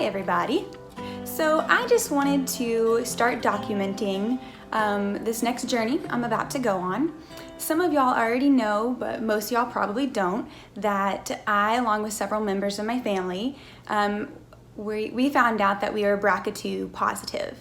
everybody. So I just wanted to start documenting this next journey I'm about to go on. Some of y'all already know, but most of y'all probably don't, that I, along with several members of my family, we found out that we are BRCA2 positive.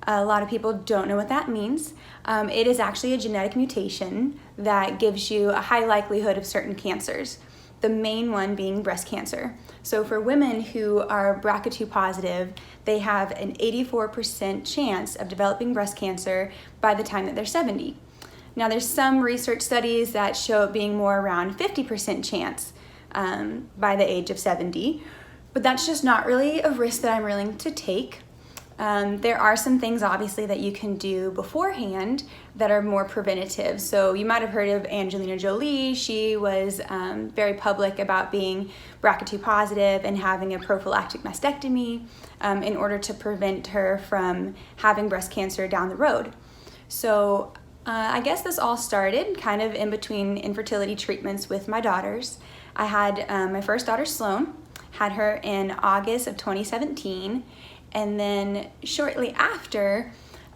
A lot of people don't know what that means. It is actually a genetic mutation that gives you a high likelihood of certain cancers, the main one being breast cancer. So for women who are BRCA2 positive, they have an 84% chance of developing breast cancer by the time that they're 70. Now there's some research studies that show it being more around 50% chance by the age of 70, but that's just not really a risk that I'm willing to take. There are some things obviously that you can do beforehand that are more preventative. So you might have heard of Angelina Jolie. She was very public about being BRCA2 positive and having a prophylactic mastectomy in order to prevent her from having breast cancer down the road. So I guess this all started kind of in between infertility treatments with my daughters. I had my first daughter, Sloan, had her in August of 2017. And then shortly after,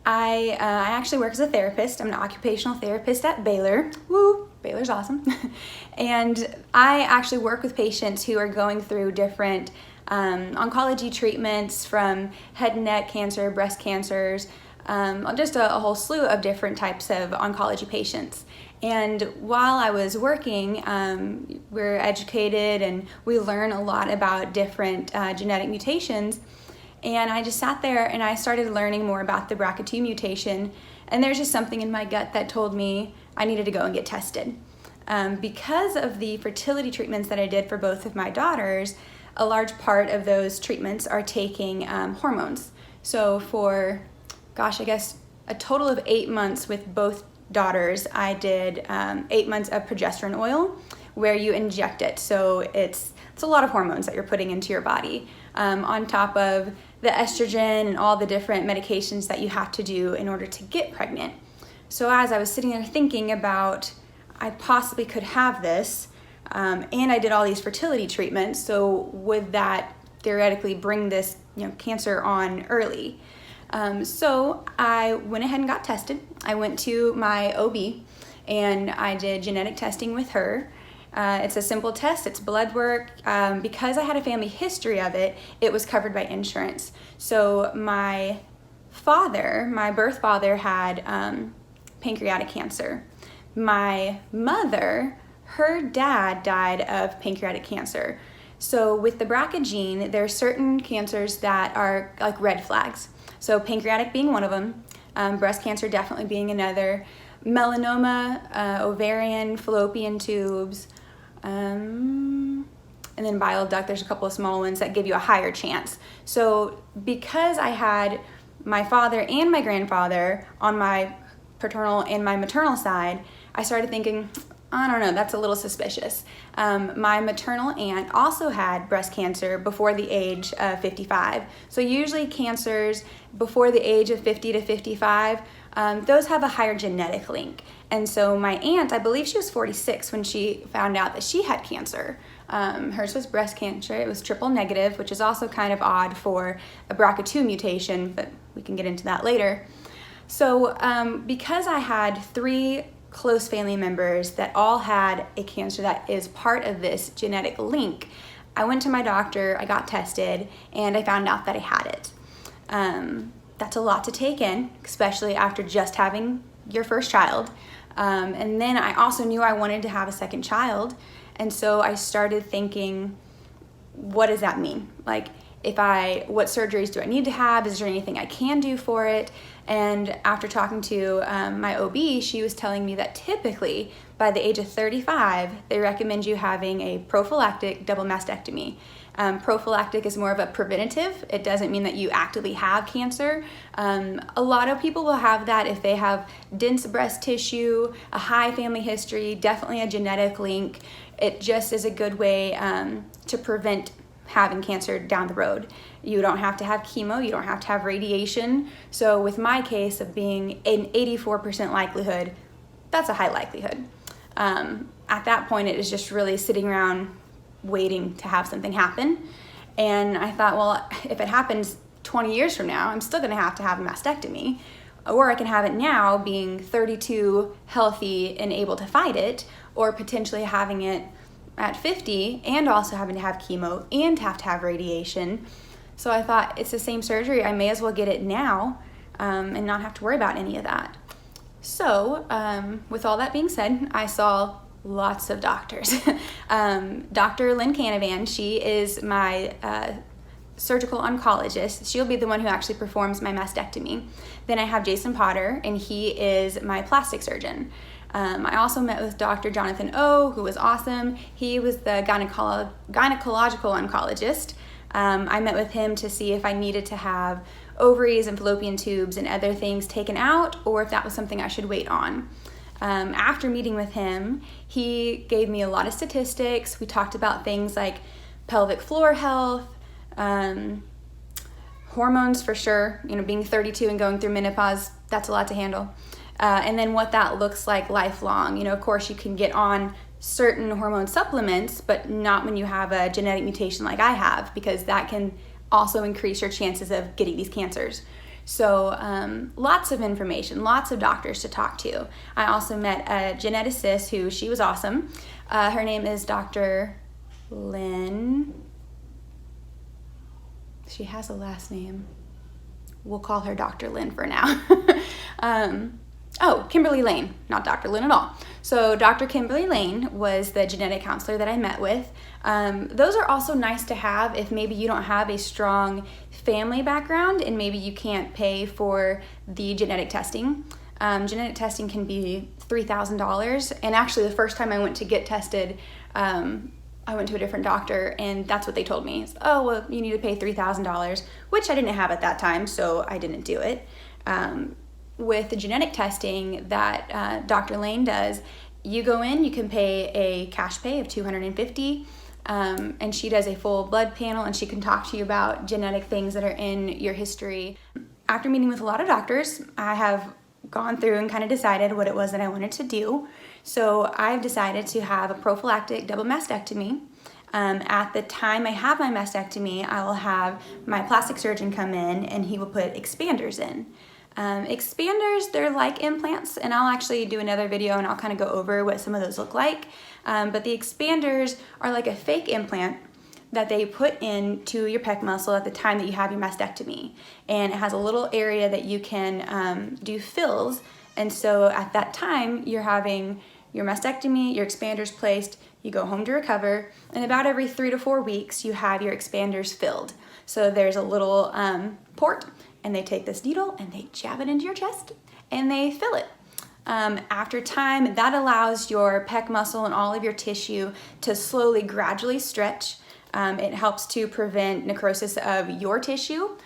I actually work as a therapist. I'm an occupational therapist at Baylor. Woo, Baylor's awesome. And I actually work with patients who are going through different oncology treatments, from head and neck cancer, breast cancers, just a whole slew of different types of oncology patients. And while I was working, we're educated and we learn a lot about different genetic mutations. And I just sat there and I started learning more about the BRCA2 mutation, and there's just something in my gut that told me I needed to go and get tested. Because of the fertility treatments that I did for both of my daughters, a large part of those treatments are taking hormones. So for, I guess a total of 8 months with both daughters, I did 8 months of progesterone oil where you inject it. So it's a lot of hormones that you're putting into your body, on top of the estrogen and all the different medications that you have to do in order to get pregnant. So as I was sitting there thinking about, I possibly could have this, and I did all these fertility treatments, so would that theoretically bring this cancer on early? So I went ahead and got tested. I went to my OB and I did genetic testing with her. It's a simple test, it's blood work. Because I had a family history of it, it was covered by insurance. So my birth father had pancreatic cancer. My mother, her dad died of pancreatic cancer. So with the BRCA gene, there are certain cancers that are like red flags. So pancreatic being one of them, breast cancer definitely being another, melanoma, ovarian, fallopian tubes, and then bile duct. There's a couple of small ones that give you a higher chance. So because I had my father and my grandfather on my paternal and my maternal side, I started thinking, I don't know, that's a little suspicious. My maternal aunt also had breast cancer before the age of 55. So usually cancers before the age of 50 to 55, those have a higher genetic link. And so my aunt, I believe she was 46 when she found out that she had cancer. Hers was breast cancer. It was triple negative, which is also kind of odd for a BRCA2 mutation, but we can get into that later. So because I had 3 close family members that all had a cancer that is part of this genetic link, I went to my doctor, I got tested, and I found out that I had it. That's a lot to take in, especially after just having your first child. And then I also knew I wanted to have a second child, and so I started thinking, what does that mean? Like, what surgeries do I need to have? Is there anything I can do for it? And after talking to my OB, she was telling me that typically by the age of 35, they recommend you having a prophylactic double mastectomy. Prophylactic is more of a preventative. It doesn't mean that you actively have cancer. A lot of people will have that if they have dense breast tissue, a high family history, definitely a genetic link. It just is a good way to prevent having cancer down the road. You don't have to have chemo, you don't have to have radiation. So with my case of being an 84% likelihood, that's a high likelihood. At that point, it is just really sitting around waiting to have something happen. And I thought, well, if it happens 20 years from now, I'm still gonna have to have a mastectomy. Or I can have it now, being 32, healthy, and able to fight it, or potentially having it at 50 and also having to have chemo and have to have radiation. So I thought, it's the same surgery, I may as well get it now and not have to worry about any of that. So with all that being said, I saw lots of doctors. Dr. Lynn Canavan, she is my surgical oncologist. She'll be the one who actually performs my mastectomy. Then I have Jason Potter, and he is my plastic surgeon. I also met with Dr. Jonathan O, who was awesome. He was the gynecological oncologist. I met with him to see if I needed to have ovaries and fallopian tubes and other things taken out, or if that was something I should wait on. After meeting with him, he gave me a lot of statistics. We talked about things like pelvic floor health, hormones for sure, being 32 and going through menopause, that's a lot to handle. And then what that looks like lifelong. Of course you can get on certain hormone supplements, but not when you have a genetic mutation like I have, because that can also increase your chances of getting these cancers. So lots of information, lots of doctors to talk to. I also met a geneticist who, she was awesome. Her name is Dr. Lynn. She has a last name. We'll call her Dr. Lynn for now. Kimberly Lane, not Dr. Lynn at all. So Dr. Kimberly Lane was the genetic counselor that I met with. Those are also nice to have if maybe you don't have a strong family background and maybe you can't pay for the genetic testing. Genetic testing can be $3,000. And actually the first time I went to get tested, I went to a different doctor and that's what they told me. Oh, well, you need to pay $3,000, which I didn't have at that time, so I didn't do it. With the genetic testing that Dr. Lane does, you go in, you can pay a cash pay of $250, and she does a full blood panel and she can talk to you about genetic things that are in your history. After meeting with a lot of doctors, I have gone through and kind of decided what it was that I wanted to do. So I've decided to have a prophylactic double mastectomy. At the time I have my mastectomy, I will have my plastic surgeon come in and he will put expanders in. Expanders, they're like implants, and I'll actually do another video and I'll kind of go over what some of those look like. But the expanders are like a fake implant that they put into your pec muscle at the time that you have your mastectomy. And it has a little area that you can do fills. And so at that time, you're having your mastectomy, your expanders placed, you go home to recover, and about every 3 to 4 weeks, you have your expanders filled. So there's a little port, and they take this needle and they jab it into your chest and they fill it. After time, that allows your pec muscle and all of your tissue to slowly, gradually stretch. It helps to prevent necrosis of your tissue,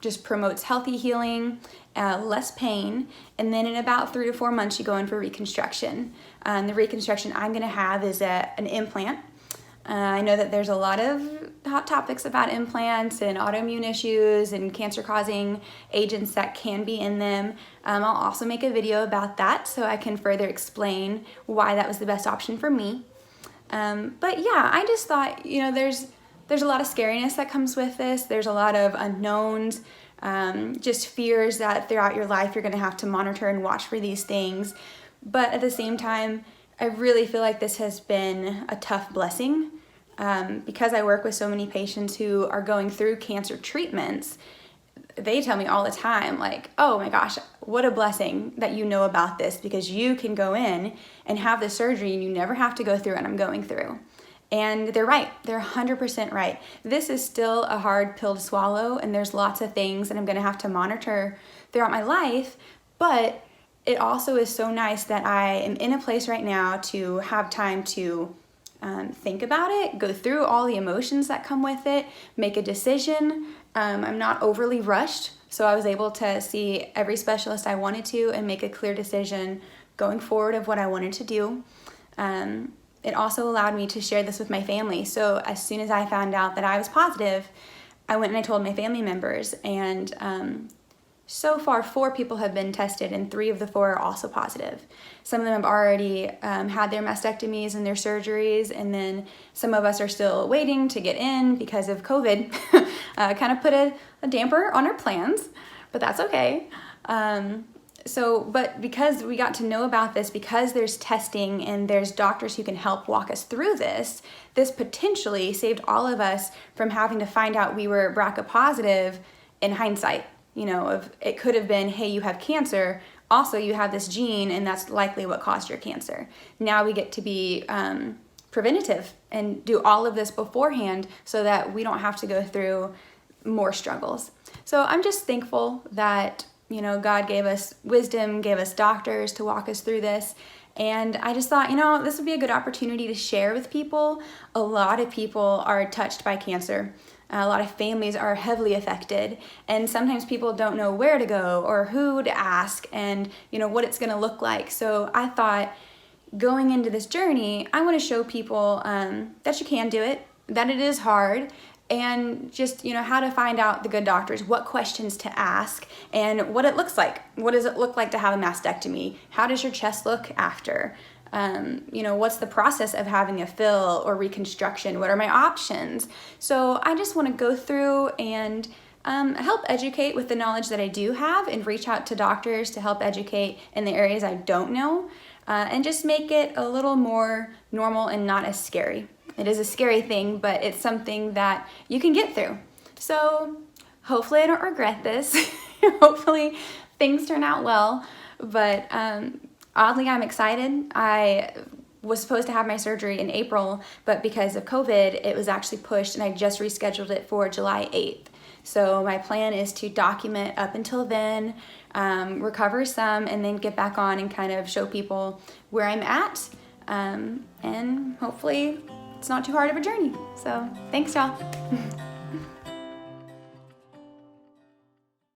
just promotes healthy healing, less pain, and then in about 3 to 4 months you go in for reconstruction. The reconstruction I'm going to have is an implant. I know that there's a lot of hot topics about implants and autoimmune issues and cancer-causing agents that can be in them. I'll also make a video about that so I can further explain why that was the best option for me. But yeah, I just thought, there's a lot of scariness that comes with this. There's a lot of unknowns, just fears that throughout your life you're going to have to monitor and watch for these things. But at the same time, I really feel like this has been a tough blessing. Because I work with so many patients who are going through cancer treatments, they tell me all the time, like, oh my gosh, what a blessing that you know about this, because you can go in and have the surgery and you never have to go through what I'm going through. And they're right. They're 100% right. This is still a hard pill to swallow, and there's lots of things that I'm going to have to monitor throughout my life, but it also is so nice that I am in a place right now to have time to think about it, go through all the emotions that come with it, make a decision. I'm not overly rushed, so I was able to see every specialist I wanted to and make a clear decision going forward of what I wanted to do. It also allowed me to share this with my family. So as soon as I found out that I was positive, I went and I told my family members, and so far 4 people have been tested and 3 of the 4 are also positive. Some of them have already had their mastectomies and their surgeries, and then some of us are still waiting to get in because of COVID. Kind of put a damper on our plans, but that's okay. But because we got to know about this, because there's testing and there's doctors who can help walk us through this, this potentially saved all of us from having to find out we were BRCA positive in hindsight. It could have been, hey, you have cancer, also you have this gene, and that's likely what caused your cancer. Now we get to be preventative and do all of this beforehand so that we don't have to go through more struggles. So I'm just thankful that, God gave us wisdom, gave us doctors to walk us through this. And I just thought, this would be a good opportunity to share with people. A lot of people are touched by cancer. A lot of families are heavily affected, and sometimes people don't know where to go or who to ask and what it's going to look like. So I thought, going into this journey, I want to show people that you can do it, that it is hard, and just how to find out the good doctors, what questions to ask, and what it looks like. What does it look like to have a mastectomy? How does your chest look after? What's the process of having a fill or reconstruction? What are my options? So I just want to go through and help educate with the knowledge that I do have, and reach out to doctors to help educate in the areas I don't know, and just make it a little more normal and not as scary. It is a scary thing, but it's something that you can get through. So hopefully I don't regret this. Hopefully things turn out well, but oddly, I'm excited. I was supposed to have my surgery in April, but because of COVID, it was actually pushed, and I just rescheduled it for July 8th. So my plan is to document up until then, recover some, and then get back on and kind of show people where I'm at, and hopefully it's not too hard of a journey. So thanks, y'all.